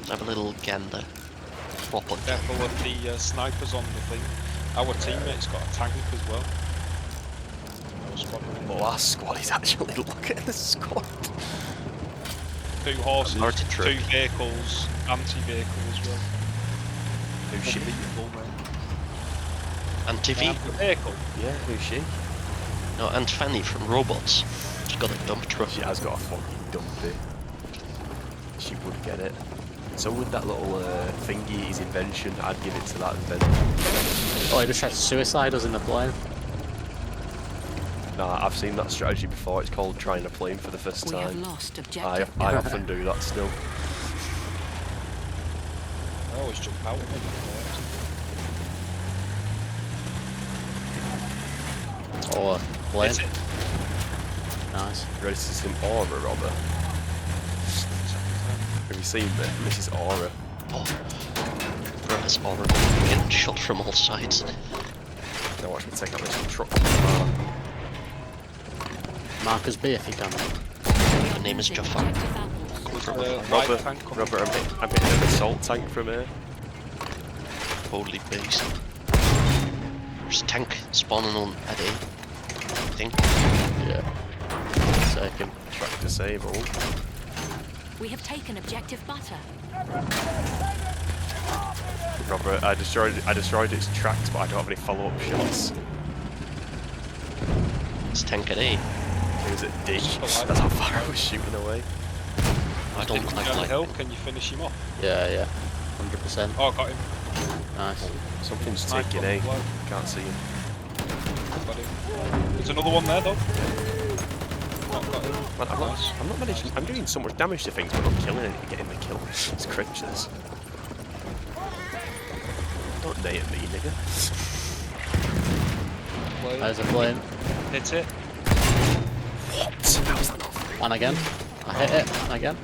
Let's have a little gander. Proper. Careful of the snipers on the thing. Our teammate's got a tank as well. Oh, our squad is actually looking at the squad. 2 horses, Arty 2 truck. vehicles, anti-vehicle as well. Who's she? Unbelievable, man. Anti-V? Vehicle. Yeah, who's she? No, Aunt Fanny from Robots. She's got a dump truck. She has got a fucking dumpy. She would get it. So would that little thingy, his invention, I'd give it to that invention. Oh, he just tried to suicide us in the plane. Nah, I've seen that strategy before. It's called trying a plane for the first We have time. lost objective. I often do that still. I always jump out of it. Oh, plane. Hit it. Nice. Ready to see some aura, Robert? Have you seen this? This is aura. Oh. Bro, that's horrible. Getting shot from all sides. Now watch me take out this truck. Marcus B if you can. Her name is Jafar. Objective apples. There's a light Robert, tank coming. Robert, I'm hitting an assault tank from here. Holy beast. There's a tank spawning on at A. I think. Yeah. Second. Track disabled. We have taken objective butter. Robert, I destroyed its tracks, but I don't have any follow-up shots. It's tank at A. It was at D. Just for life. That's how far I was shooting away. I don't Did you like down the like. hill? Can you finish him off? Yeah, yeah. 100%. Oh, got him. Nice. Something's Sniper taking on A. the flag. Can't see him. Got him. There's another one there, though. Not got him. Man, I'm not managing. I'm doing so much damage to things, but I'm not killing it. Getting the kill. It's cringe. This. Don't name me, nigga. Play. There's a plane. Hit it. What? How's that not? And again. I hit it. And again.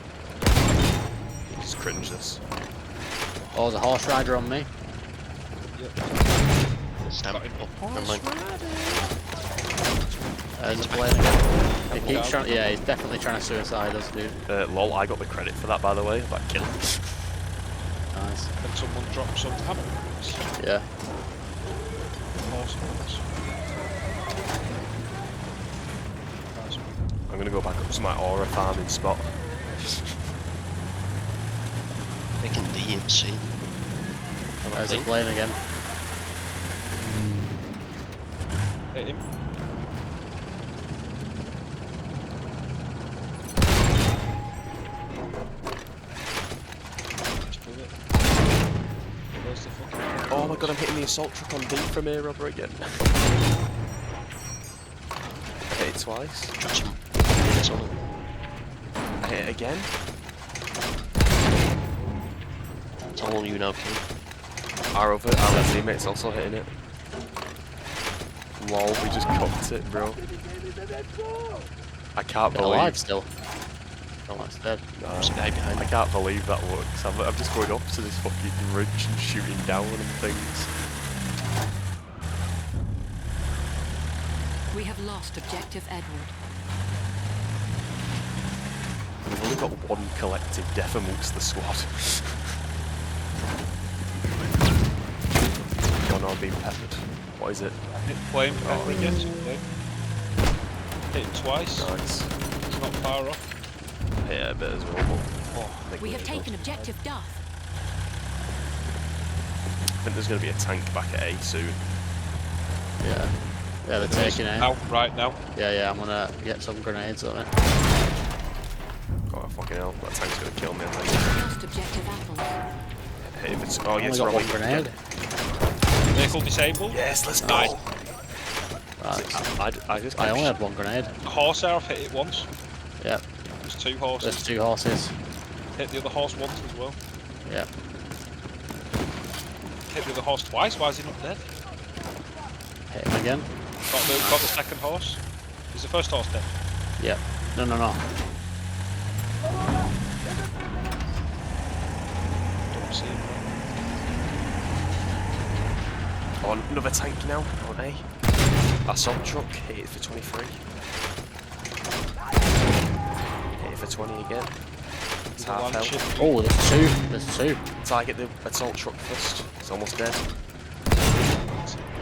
It's cringe. This. Oh, there's a horse rider on me. Stamp. Oh, never mind. There's a plane again. He keeps trying. Yeah, he's definitely trying to suicide us, dude. Lol, I got the credit for that, by the way. That kill. Nice. Can someone drop some ammo? Yeah. Awesome. I'm gonna go back up to my aura farming spot. Making D and C. There's a plane again. Hit him. Just do it. Where's the fucking... Oh my god, I'm hitting the assault truck on D from here, Robert, again. I hit it twice. Got some minutes on it. I hit it again. It's all you now, King. Our teammate's also hitting it. Lol, we just cocked it, bro. I can't They're believe. alive still. Oh, that's dead. There's a guy behind I me. can't believe that works. I'm just going up to this fucking ridge and shooting down and things. We have lost objective Edward. We've only got one collective death amongst the squad. One are being peppered. What is it? Hit flame, Oh, can we get something? Hit him twice. Nice. It's not far off. Yeah, a bit as well. But Oh, I think We have need taken one. objective Duff. I think there's going to be a tank back at A soon. Yeah. Yeah, they're taking it. now, right now. Yeah, yeah, I'm gonna get some grenades on it. Oh fucking hell! That tank's going to kill me. I think. Lost objective apples. Hey, if it's, oh Only yes, got Robbie. one grenade. Vehicle disabled. Yes, let's go. Nice. Right. I just. I only had one grenade. Horse there, I've hit it once. Yep. There's 2 horses. There's 2 horses. Hit the other horse once as well. Yep. Hit the other horse twice. Why is he not dead? Hit him again. Got the second horse. Is the first horse dead? Yep. No, no, no. Don't see him. Oh, another tank now on A. Assault truck, hit it for 23. Hit it for 20 again. It's The half land health. ship. Oh, there's two. There's two. Target the assault truck first. It's almost dead.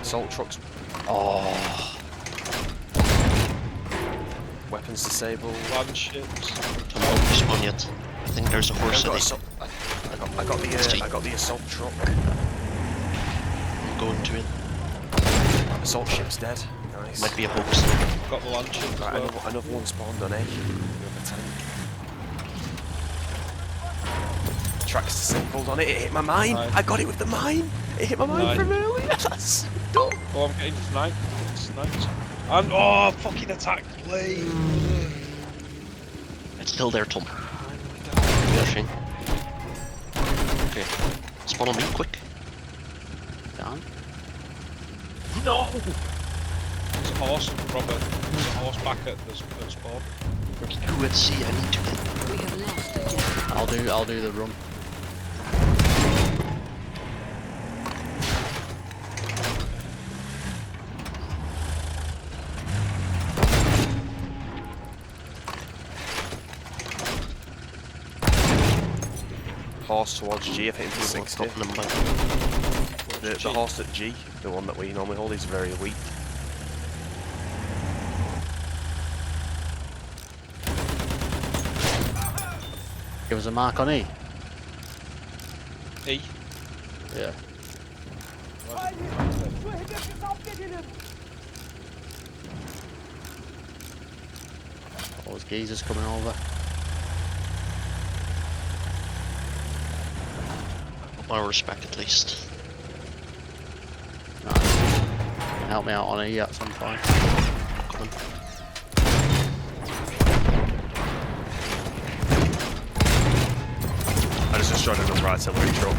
Assault truck's Oh, weapons disabled. Land ships. I'm not respawn yet. I think there's a horse I got, at assault, I got the assault truck. I'm going to it. Assault ship's dead. Nice. Might be a hoax. Got the land ship as Right, well. another one spawned on A. Another tank. Tracks disabled on it. It hit my mine. Nice. I got it with the mine. It hit my mine Nice. from earlier. That's done. Oh, I'm getting sniped. Sniped. And oh, fucking attack plane. It's still there, Tom. Rushing. Okay. Spawn on me, quick. down. No. There's a horse, Robert. There's a horse back at the spawn. Who at sea? I need to get. We have lost objective. I'll do the run. Horse towards G. I think it's 60. Dropping them back. The horse at G, the one that we normally hold, is very weak. Give us a mark on E. E. Yeah. All those geezers coming over. My respect, at least. Nice. Help me out on E at some point. Coming. I just destroyed another artillery truck.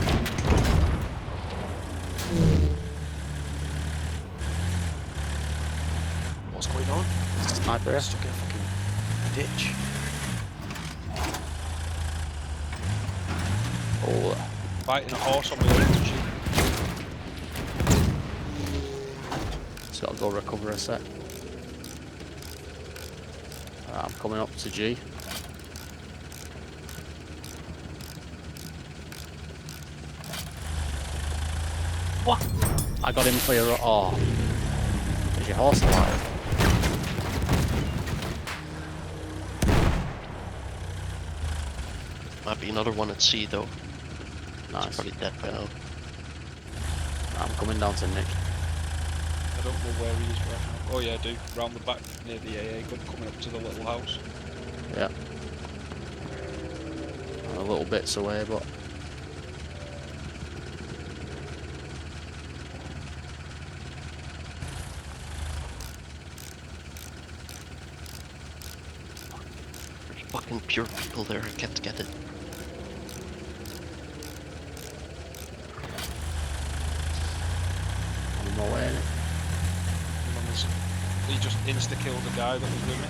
What's going on? Sniper here. Stuck in a fucking ditch. Oh, Fighting a horse on my own ship. just gotta go recover a sec. Alright, I'm coming up to G. What? I got him for your. Oh. Is your horse alive? Might be another one at sea, though. Nice. It's probably dead by now. I'm coming down to Nick. I don't know where he is right now. Oh yeah, I do. Round the back near the AA gun coming up to the little house. Yeah. I'm a little bits away, but. There's fucking pure people there. I can't get it. I'm on my way in it. And then he just insta-killed the guy that was with me.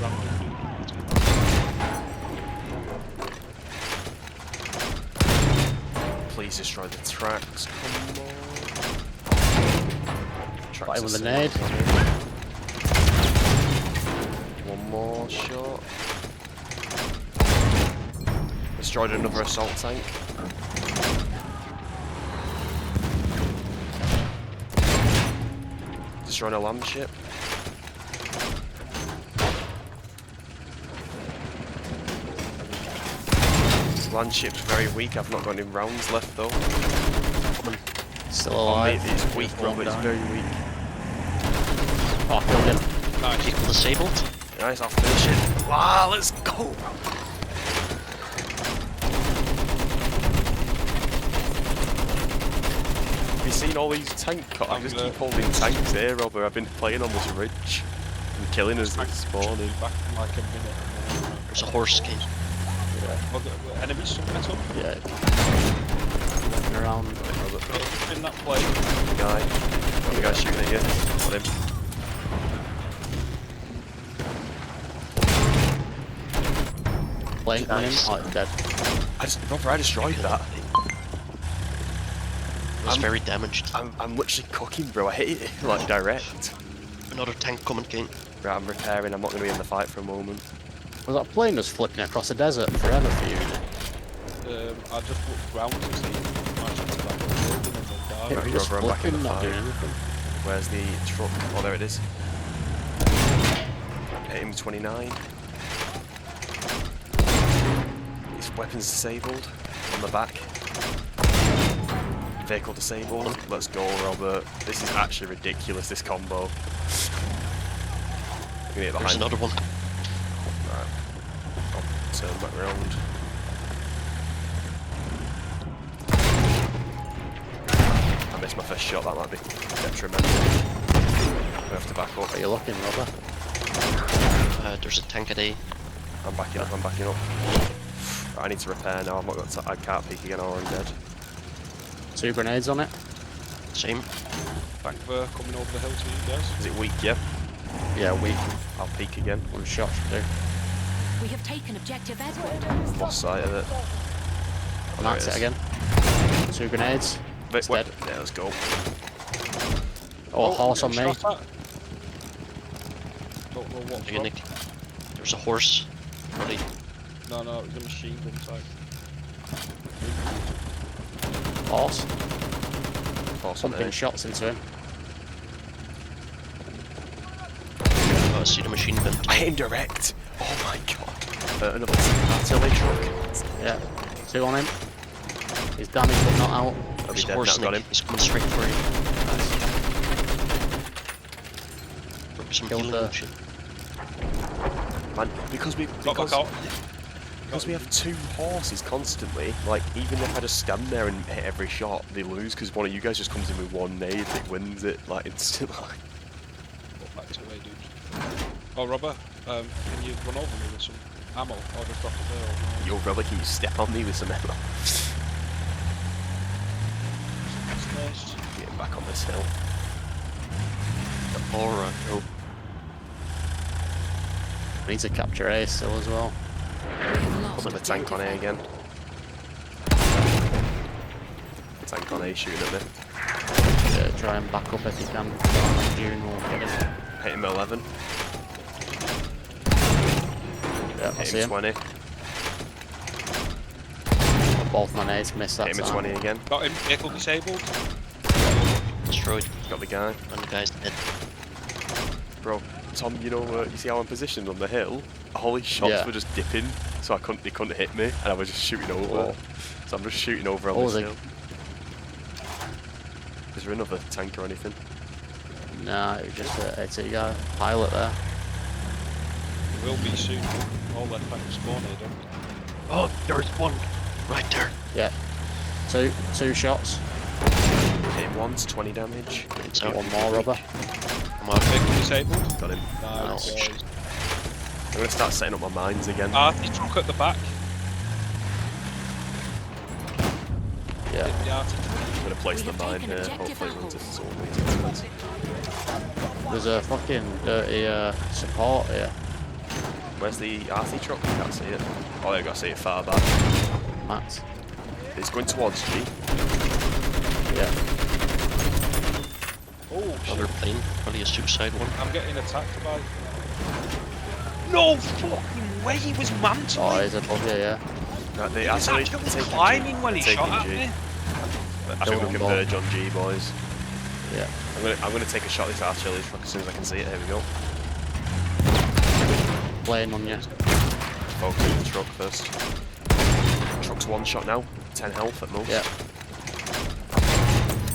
Random dude. Please destroy the tracks. Come on. Tracks Fight with are a nade. still on it. One more shot. Destroyed another assault tank. Destroyed a land ship. Land ship's very weak. I've not got any rounds left though. Still Oh, alive. mate, it's weak, Run but it's down. very weak. Oh, I killed him. Nice. People disabled? Nice, I'll finish it. Wow, let's go! Have you seen all these tank? I just keep holding tanks here, Robert. I've been playing on this ridge and killing us this morning. Back in like a minute. There's a horse came. Oh, the enemies split up. Yeah. Walking around. In that plane. The guy shooting at you. Got him. Plane coming in. Nice. Oh, he's dead. Robert, I destroyed that. It was very damaged. I'm literally cooking, bro. I hit it like direct. Another tank coming, King. Right, I'm repairing. I'm not going to be in the fight for a moment. Was that plane just flipping across the desert forever for you? I just looked round to see if it smashed into that little building and then died. It Right, was just run back in flipping, the not fight. doing anything. Where's the truck? Oh, there it is. Hit him 29. His weapon's disabled on the back. Vehicle disabled. Let's go, Robert. This is actually ridiculous, this combo. I'm gonna get There's behind. another one. Right. I'll turn back round. I missed my first shot, that might be detrimental. We have to back up. Are you looking, Robert? There's a tank at A. I'm backing up, I'm backing up. Right, I need to repair now, I've not got I can't peek again, I'm already dead. 2 grenades on it. Same. Back there, coming over the hill to you guys. Is it weak, yeah? Yeah, weak. I'll peek again. 1 shot should do. We have taken objective Edward. Lost sight of it. Oh, there That's it is. again. 2 grenades. It's Wait, dead. yeah, let's go. Oh, horse on me. Shot at. Don't know what's Again, wrong. Nick. There's a horse. Buddy. No, it was a machine gun type. Horse. Force on Pumping A. shots into him. Oh, I see the machine gun. I hit him direct! Oh my god. Another artillery truck. Yeah. 2 on him. He's damaged but not out. I'll be There's a dead horse, now, got Nick. him. He's coming straight for you. Some Killed healing the- motion. Man, because we have 2 horses constantly, like, even if I just stand there and hit every shot, they lose because one of you guys just comes in with 1 nade, it wins it, like, instantly. Go back to where, dude. Oh, Robert, can you run over me with some ammo? Or just drop it there? Or Yo, brother, can you step on me with some ammo? Nice. Getting back on this hill. Alright. Oh, We need to capture A still as well. We have lost put the tank on A objective again. Tank on A shooting at me. Yeah, try and back up if you can. June will get him. Hit him 11. Yeah, I Hit see him him. 20. Both my nades missed that Hit him time. 20 again. Got him, vehicle disabled. Destroyed. Got the guy. And the guy's dead. Bro, Tom, you know, you see how I'm positioned on the hill? All his shots Yeah. were just dipping, so they couldn't hit me, and I was just shooting over. Oh. So I'm just shooting over on Oh, this they- hill. Is there another tank or anything? Nah, it was just a AT guy. Pilot there. It will be soon. All that back spawn here, don't we? Oh, there's one. Right there. Yeah. Two shots. Hit him once, 20 damage. It's Got out. one more rubber. I'm out. Vehicle disabled. Got him. Nice. Ouch. Boys. I'm gonna start setting up my mines again. Arty truck at the back. Yeah. The Arty. I'm gonna place We the have mine taken here. objective Hopefully it runs apples. into zombies. There's a fucking dirty support here. Where's the RC truck? I can't see it. Oh, I gotta see it far back. Max. It's going towards G. Yeah. Oh Another shit. plane. Probably a suicide one. I'm getting attacked by. No fucking way! He was mantling. Oh, he's above here, yeah. Right, the He was artillery actually taking G. climbing when he Taking shot at G. me. I think Kill we one converge on G, boys. Yeah. I'm gonna take a shot at this artillery truck as soon as I can see it. Here we go. Plane on you. Focus on the truck first. Truck's 1 shot now. 10 health at most. Yeah.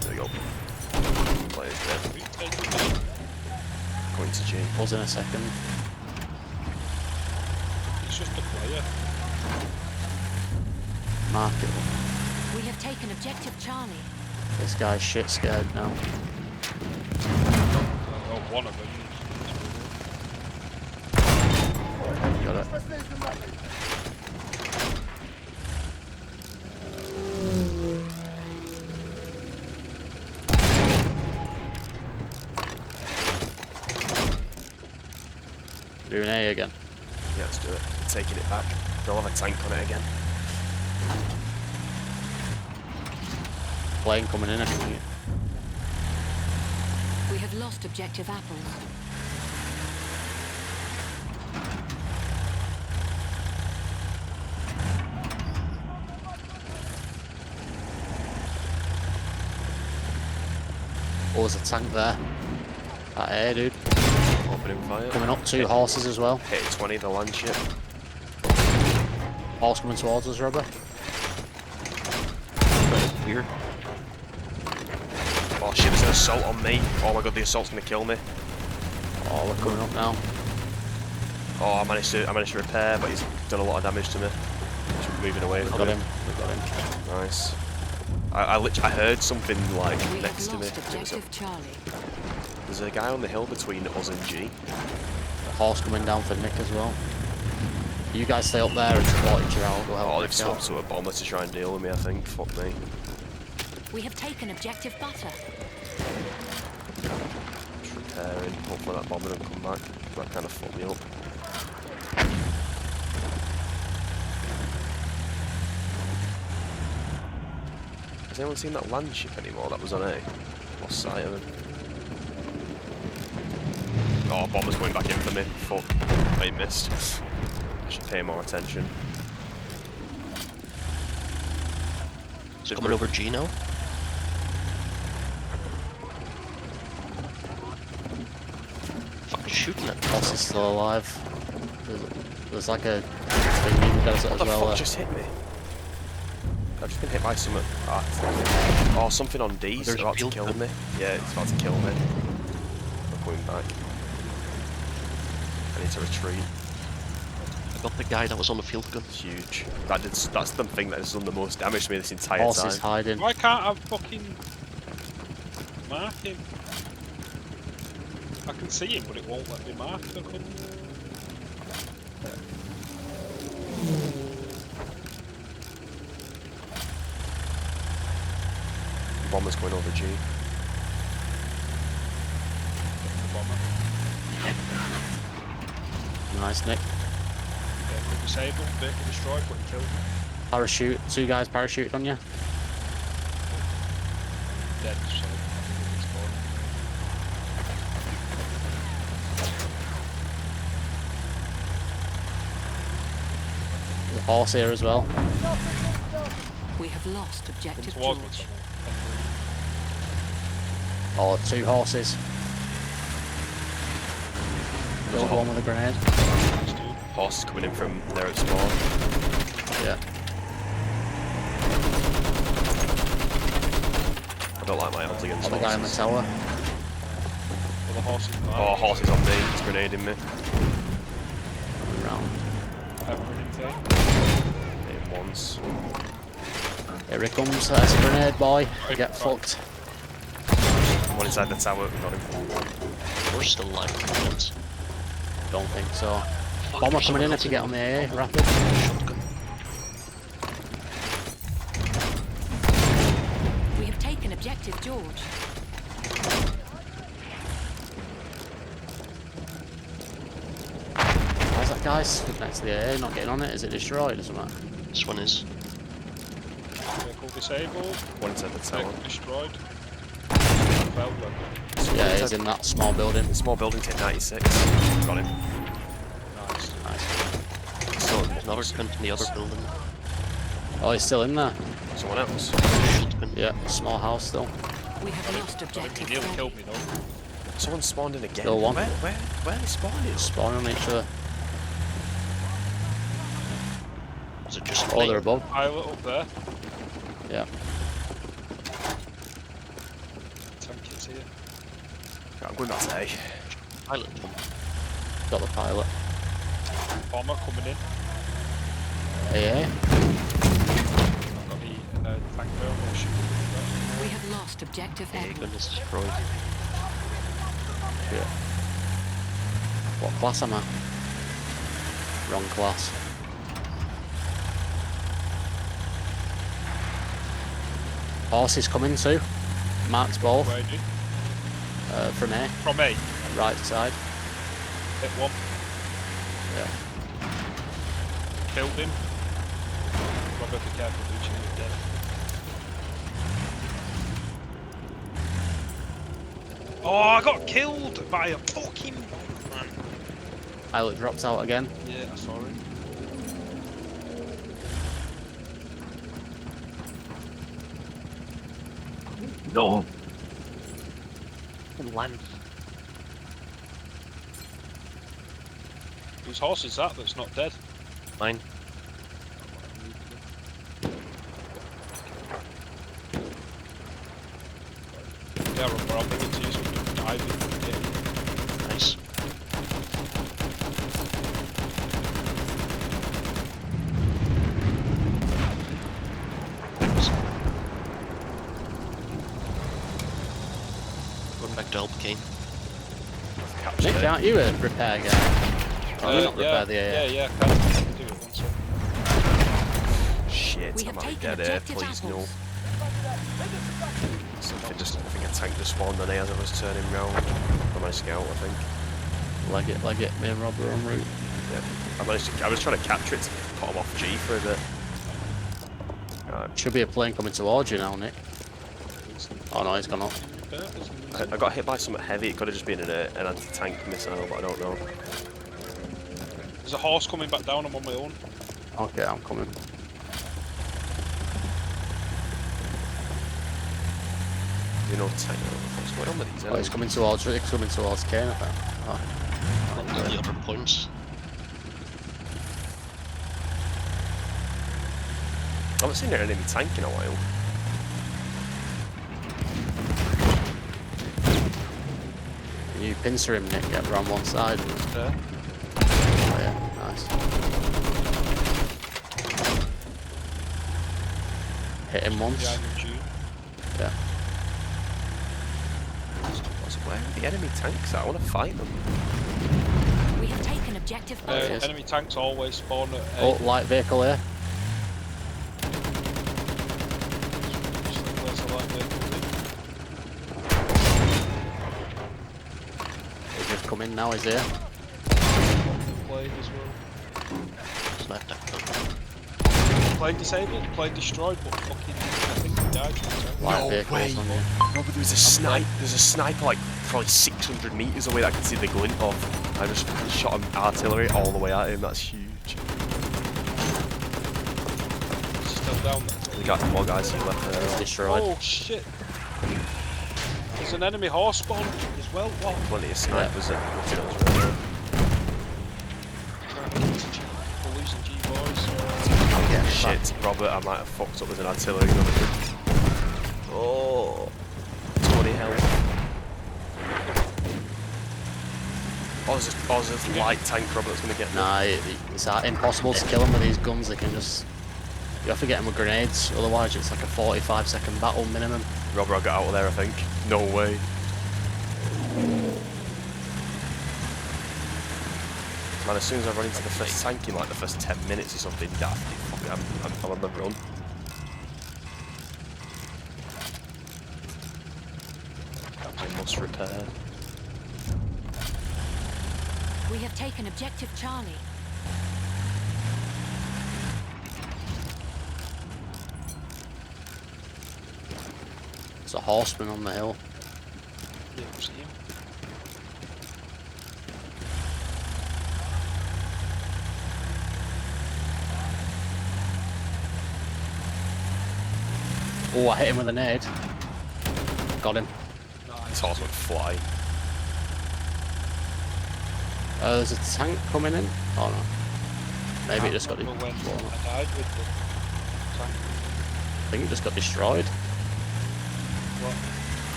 There we go. Player's dead. Going to G. Buzz in a second. He's just a player. Mark it. We have taken objective Charlie. This guy's shit scared now. Oh, one of them. Got it. Doing A again. Yeah, let's do it. Taking it back. They'll have a tank on it again. Plane coming in, I think. We have lost objective apples. Oh, there's a tank there. That air, dude. Opening fire. Coming up, 2 horses as well. Hit 20, the land ship. Horse coming towards us, Robert. Here. Oh shit, there's an assault on me. Oh my god, the assault's gonna kill me. Oh, we're coming up now. Oh, I managed to repair, but he's done a lot of damage to me. Just moving away We from got him. him. We got him. Nice. I heard something like We next to have me. lost It was objective Charlie. there's a guy on the hill between us and G. Horse coming down for Nick as well. You guys stay up there and support each other out. We'll help Oh, Nick they've out. swapped to a bomber to try and deal with me, I think. Fuck me. We have taken objective Butter. Just repairing. Hopefully that bomber doesn't come back. That kind of fucked me up. Has anyone seen that land ship anymore? That was on A. Lost sight of him. Oh, bomber's coming back in for me. Fuck. I missed. I should pay more attention. Is it coming over G now? Fucking shooting at me. Horse is still alive. There's like a thing in the desert What as the well. fuck just hit me? I've just been hit by something. Oh, something on D. It's There's a about to field kill gun. me. Yeah, it's about to kill me. I'm going back. I need to retreat. I got the guy that was on the field gun. It's huge. That's the thing that has done the most damage to me this entire Horse time. is hiding. Why can't I fucking mark him? I can see him, but it won't let me mark him. I couldn't. The bomber's going over G. The bomber. Nice, Nick. Vehicle disabled, vehicle destroyed, but he killed me. Parachute. 2 guys parachuted on you. Dead, so it's gone. The horse here as well. We have lost Come objective towards me, George. Oh, 2 horses. Killed one with a grenade. someone. Dude. Horse is coming in from there at spawn. Yeah. I don't like my odds against Other guy on the horses. tower. Well, the horse is mine. Oh, horse is on me. He's grenading me. Round. Hit him once. Here he comes. There's a grenade, boy. You get fucked. One inside the tower. Got him. We're still alive. Friends. Don't think so. Fuck, Bomber there's coming in someone if you get on the AA. else Rapid. Shotgun. We have taken objective George. Where's that guy stood next to the AA? Not getting on it. Is it destroyed or something? This one is. Vehicle disabled, One inside the tower. vehicle destroyed. Well done. Yeah, he's in that small building. Small building, take 96. Got him. Nice. Nice. So, There's another gun in the other building. Oh, he's still in there. someone else. Shotgun. Yeah, small house still. We have lost I think objective he nearly Freddy. killed me though. Someone spawned in again. Still one. Where are they spawning? Spawning on each other. Is it just Oh, they're above. Pilot up there. Yeah. Tank is here. I'm going back to A. pilot one? Got the pilot. Bomber coming in. AA. I've got the tank barrel. I'll shoot him. We have lost objective A Edward. gun is destroyed. Yeah. What class am I? Wrong class. Horse is coming too. Marks both. Where did? From A. From A. Right side. Hit one. Yeah. Killed him. Robert, be careful, Lucian is dead. Oh, I got killed by a fucking man. Pilot drops out again. Yeah, I saw it. No. land. Whose horse is that that's not dead? Mine. Yeah, Robber, I'll bring it to you so we can dive in. Yeah. Nice. Going back to Alpine. Capture Nick, it. aren't you a repair guy? Oh, not repair the yeah, AA. yeah, I can do it one second. Shit, We I have might be taken dead here, objective please no. apples. I think a tank just spawned on A as I was turning round. I managed to get out, I think. Leg it, me and Rob are en route. Yeah. I was trying to capture it to put him off G for a bit. Right. Should be a plane coming towards you now, Nick. Oh no, he's gone up. I got hit by something heavy, it could have just been an anti-tank missile, but I don't know. There's a horse coming back down, I'm on my own. Okay, I'm coming. You know, tank. What's going on with these Oh, enemies? he's coming towards Kane, I think. Oh. And the other points. I haven't seen an enemy tank in a while. You pincer him, Nick, get around one side. There. Oh yeah, nice. Hit him once. Behind the Jew. Yeah. Where are the enemy tanks at? I want to fight them. We have taken objective Oh, it Butter. is. Enemy tanks always spawn at A. Oh, light vehicle here. Where's the light vehicle? He's just come in now, he's here. Plane as well. Just left that. Plane disabled, plane destroyed, but fucking, I think he died from the tank. Light No vehicles way. on you. No, but there's a sniper. There's a sniper like probably 600 meters away that I can see the glint of. I just fucking shot him artillery all the way at him. That's huge. He's still down there. We got more guys who left there. Destroyed. Oh shit! There's an enemy horse spawn as well. What? Plenty of snipers that looking at us right now. We're losing G boys. Yeah, shit, Robert, I might have fucked up with an artillery gun. Oh, 20 health. Oh, there's a light tank, Robert, that's gonna get me. Nah, it's impossible to kill them with these guns. They can just... You have to get them with grenades, otherwise it's like a 45-second battle minimum. Robert, I got out of there, I think. No way. Man, as soon as I run into the first tank in like the first 10 minutes or something, I'm on the run. Captain must repair. We have taken objective Charlie. There's a horseman on the hill. Yeah, we'll see him. Oh, I hit him with a nade. Got him. This horse went flying. There's a tank coming in. Oh no. Maybe it just got... Remember when I died with the tank? I think it just got destroyed. What?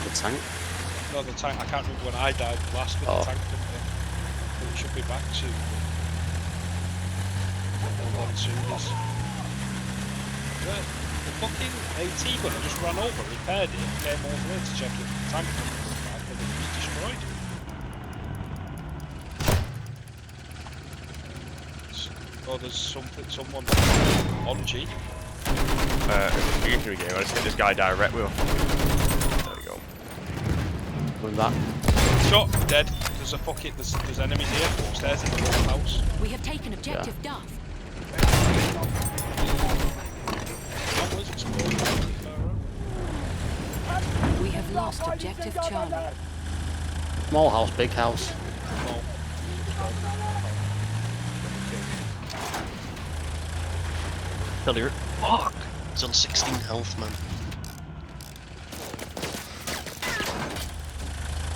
The tank. No, the tank. I can't remember when I died last with Oh. the tank. But it should be back soon. Well, as soon as. The fucking AT gunner just ran over, repaired it, and came over here to check if the tank was back, and it was destroyed. Oh, there's someone on G. Infantry game, I just hit this guy direct with. There we go. Coming back. Shot, dead. There's enemies here upstairs in the little house. We have taken objective Duff. Onwards, explode. We have lost objective Charlie. Small house, big house. No. Failure. Fuck! He's on 16 health, man.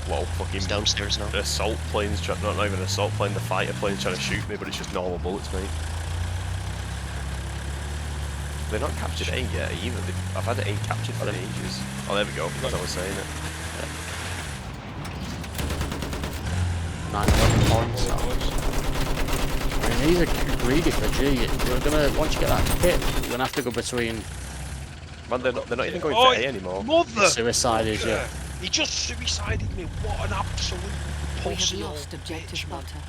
well, fucking He's downstairs now. assault planes, not even an assault plane, the fighter plane's trying to shoot me, but it's just normal bullets, mate. They're not captured A yet either. I've had it A captured for ages. Oh, there we go, as I was saying it. 9-11 points. So. I mean, these are greedy for G. You're gonna, once you get that kit, you're gonna have to go between. Man, they're not even going Oh, for A anymore. Mother! Suicide is you. He just suicided me. What an absolute We have pussy lost old objective bitch, man. butter.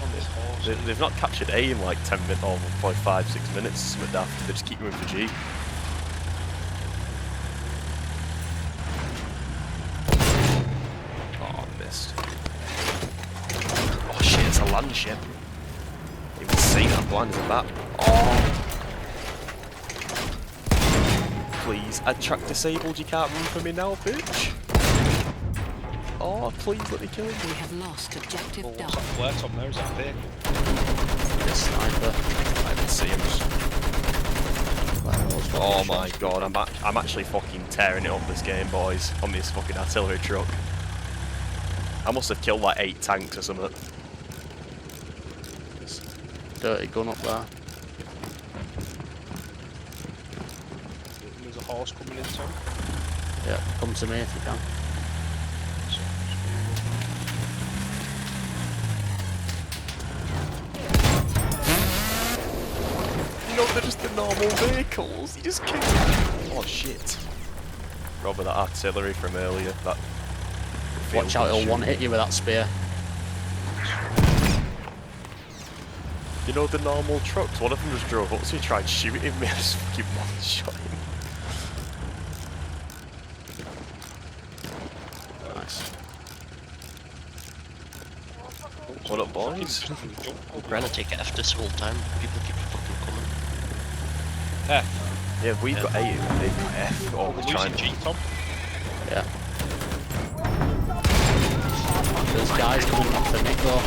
On this horse. They've not captured A in like 10 minutes, or probably 5-6 minutes, something daft. They just keep going for G. Oh, I missed. Oh shit, it's a land ship. You can see that blind as a bat. Oh! Please, add track disabled, you can't run from me now, bitch. Oh, please let me kill him. We have lost objective Oh, what's that Duff. flare on there? Is that vehicle? This sniper. I can see him. Well, Oh my god, I'm actually fucking tearing it up this game, boys, on this fucking artillery truck. I must have killed like 8 tanks or something. Dirty gun up there. There's a horse coming in, Tom. Yeah, come to me if you can. You know, they're just the normal vehicles. You just kill them. Oh shit. Robert, that artillery from earlier. That. Watch out, it'll one hit you with that spear. You know the normal trucks. One of them just drove up, so he tried shooting me. I just fucking one-shot him. Nice. What up, boys? We're gonna take F this whole time. People keep fucking coming. F. Yeah, we've got A and they've got F. Oh, We're we're trying losing to. G, Tom. Yeah. There's guys coming up for Nick though.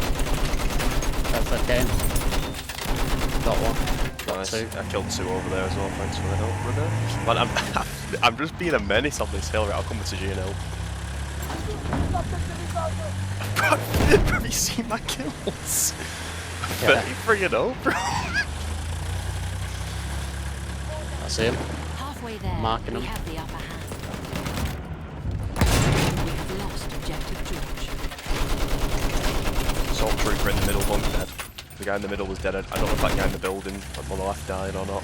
For Kane. Got one. Got Nice. 2. I killed 2 over there as well. Thanks for the help, brother. Man, I'm just being a menace on this hill. Right, I'll come to G and help. Have you seen my kills? Yeah. 33 and 0, bro. I see him. Halfway there, Marking we them. have the upper hand. We have lost objective George. Assault trooper in the middle, one's dead. The guy in the middle was dead. I don't know if that guy in the building on the left died or not.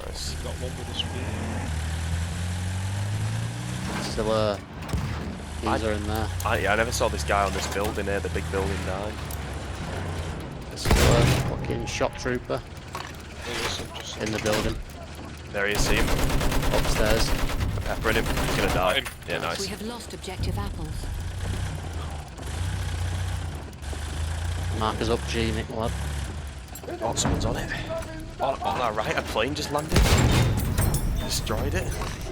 Nice. Got one with a spear. Still a geezer in there. Yeah, I never saw this guy on this building here, the big building down. There's still a fucking shock trooper Just in the building. There he is, see him. Upstairs. Peppering him. He's gonna die. him. Yeah, We nice. have lost objective apples. Markers up G, Nick lad. Oh, someone's on it. On that right, a plane just landed. Destroyed it.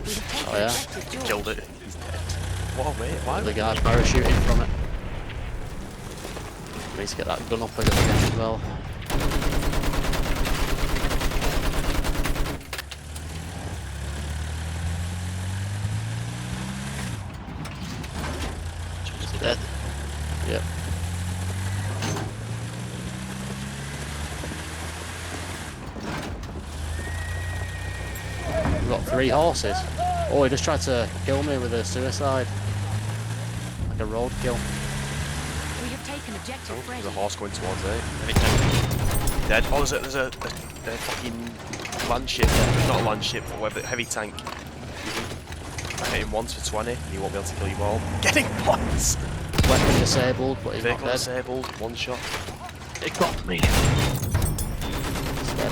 We have taken Oh, yeah? objective George. Killed it. He's dead. What, mate? Why? The guy's parachuting from it. Needs to get that gun up again as well. He's dead. Yep. We've got 3 horses. Oh, he just tried to kill me with a suicide. Like a roadkill. We have taken objective There's Freddy. a horse going towards A. Right now. Dead. Oh, there's a fucking land ship. Not a land ship, but whatever, heavy tank. I hit him once for 20. He won't be able to kill you all. Getting points. Weapon disabled, but he's not Vehicle dead. disabled. 1 shot. It got me. He's dead.